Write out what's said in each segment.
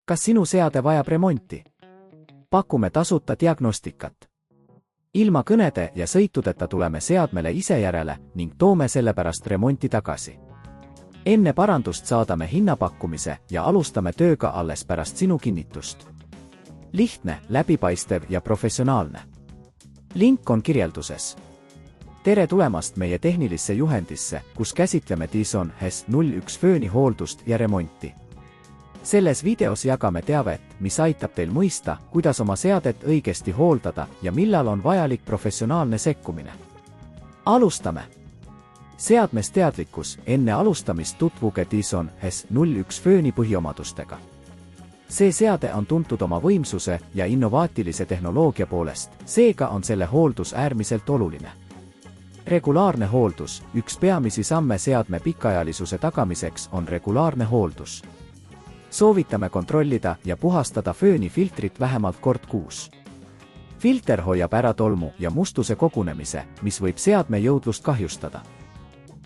Kas sinu seade vajab remonti? Pakume tasuta diagnostikat. Ilma kõnede ja sõitudeta tuleme seadmele ise järele ning toome sellepärast remonti tagasi. Enne parandust saadame hinnapakkumise ja alustame tööga alles pärast sinu kinnitust. Lihtne, läbipaistev ja professionaalne. Link on kirjelduses. Tere tulemast meie tehnilisse juhendisse, kus käsitleme Dyson HES01 fööni hooldust ja remonti. Selles videos jagame teavet, mis aitab teil mõista, kuidas oma seadet õigesti hooldada ja millal on vajalik professionaalne sekkumine. Alustame! Seadmest teadlikkus. Enne alustamist tutvuge Dyson HES01 fööni põhiomadustega. See seade on tuntud oma võimsuse ja innovaatilise tehnoloogia poolest, seega on selle hooldus äärmiselt oluline. Regulaarne hooldus. Üks peamisi samme seadme pikaajalisuse tagamiseks on regulaarne hooldus. Soovitame kontrollida ja puhastada fööni filtrit vähemalt kord kuus. Filter hoiab ära tolmu ja mustuse kogunemise, mis võib seadme jõudlust kahjustada.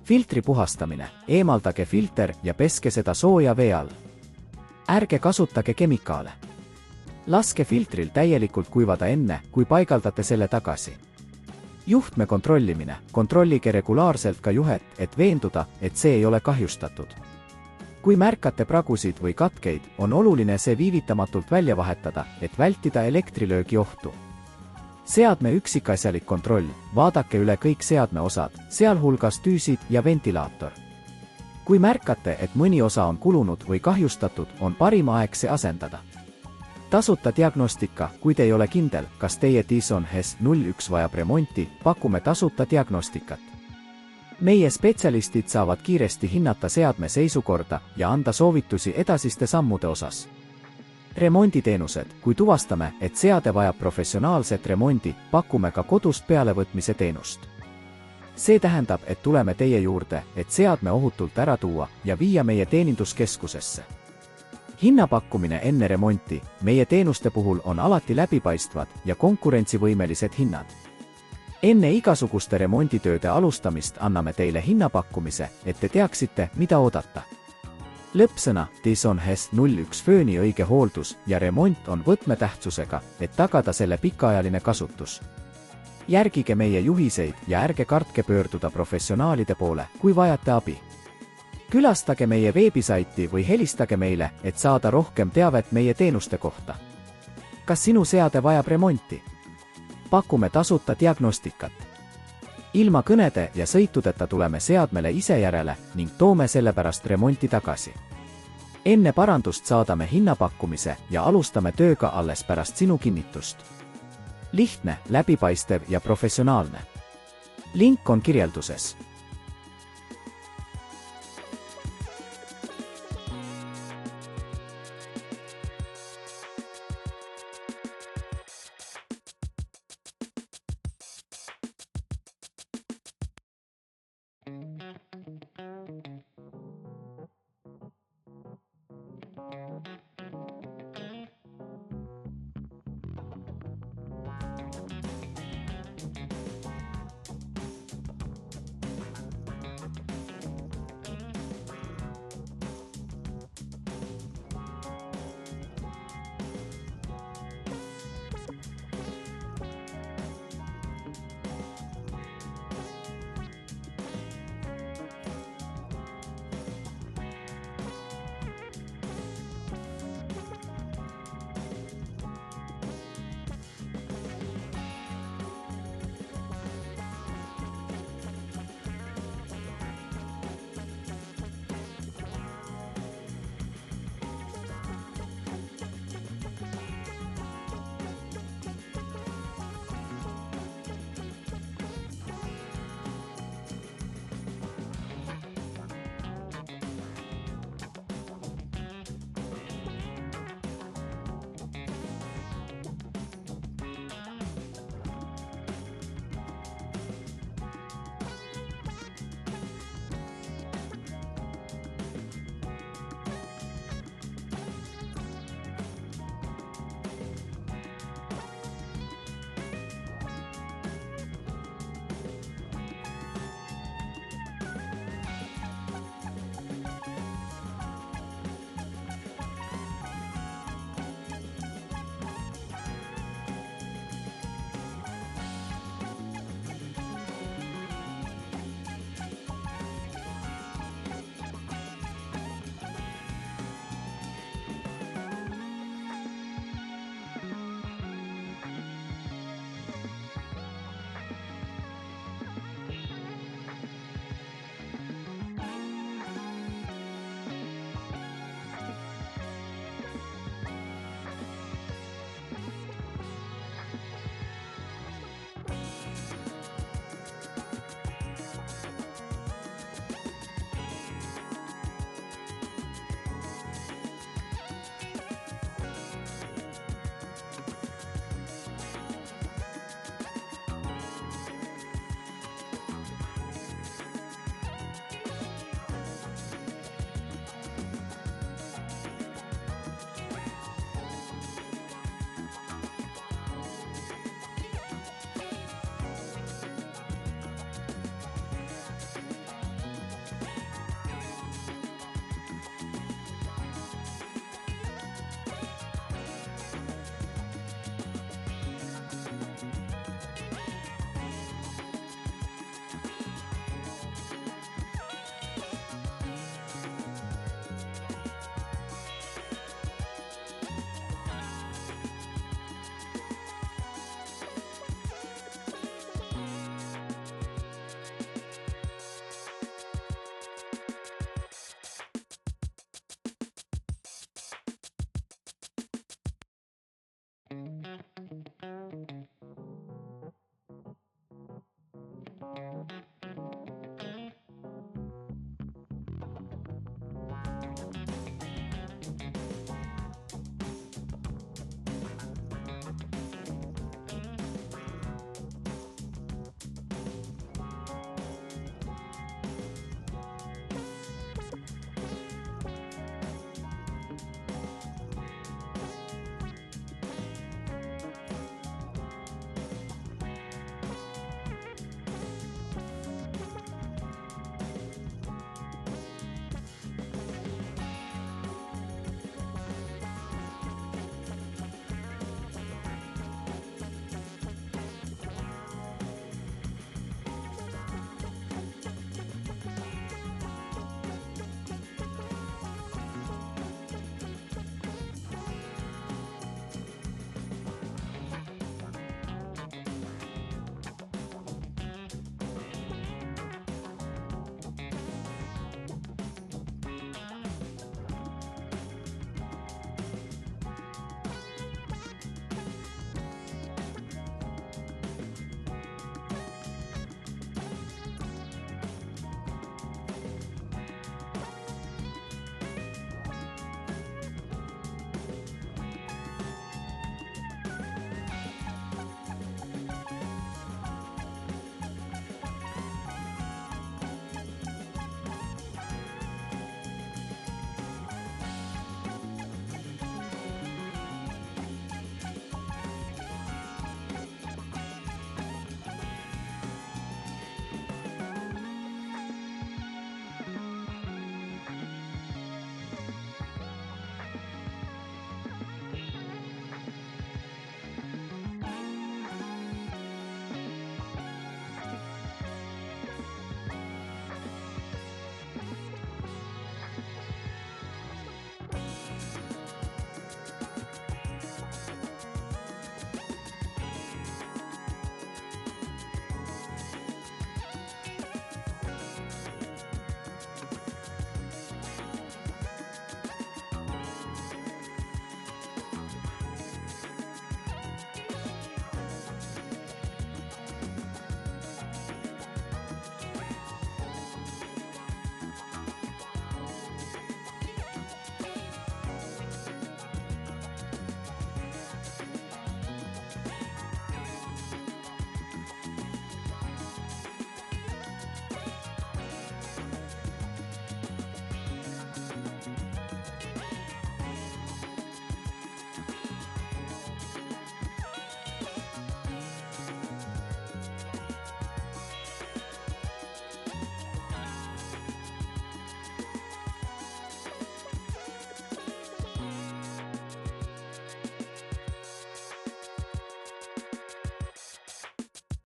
Filtri puhastamine. Eemaldage filter ja peske seda sooja vee all. Ärge kasutage kemikaale. Laske filtril täielikult kuivada enne, kui paigaldate selle tagasi. Juhtme kontrollimine. Kontrollige regulaarselt ka juhet, et veenduda, et see ei ole kahjustatud. Kui märkate pragusid või katkeid, on oluline see viivitamatult välja vahetada, et vältida elektrilöögi ohtu. Seadme üksikasjalik kontroll. Vaadake üle kõik seadme osad, sealhulgas tüüsid ja ventilaator. Kui märkate, et mõni osa on kulunud või kahjustatud, on parim aeg see asendada. Tasuta diagnostika. Kui te ei ole kindel, kas teie Dyson HES01 vajab remonti, pakume tasuta diagnostikat. Meie spetsialistid saavad kiiresti hinnata seadme seisukorda ja anda soovitusi edasiste sammude osas. Remonditeenused. Kui tuvastame, et seade vajab professionaalset remondi, pakume ka kodust pealevõtmise teenust. See tähendab, et tuleme teie juurde, et seadme ohutult ära tuua ja viia meie teeninduskeskusesse. Hinnapakkumine enne remonti. Meie teenuste puhul on alati läbipaistvad ja konkurentsivõimelised hinnad. Enne igasuguste remonditööde alustamist anname teile hinnapakkumise, et te teaksite, mida oodata. Lõppsõna. Dyson HES01 fööni õige hooldus ja remont on võtmetähtsusega, et tagada selle pikaajaline kasutus. Järgige meie juhiseid ja ärge kartke pöörduda professionaalide poole, kui vajate abi. Külastage meie veebisaiti või helistage meile, et saada rohkem teavet meie teenuste kohta. Kas sinu seade vajab remonti? Pakume tasuta diagnostikat. Ilma kõnede ja sõitudeta tuleme seadmele ise järele ning toome sellepärast remonti tagasi. Enne parandust saadame hinnapakkumise ja alustame tööga alles pärast sinu kinnitust. Lihtne, läbipaistev ja professionaalne. Link on kirjelduses.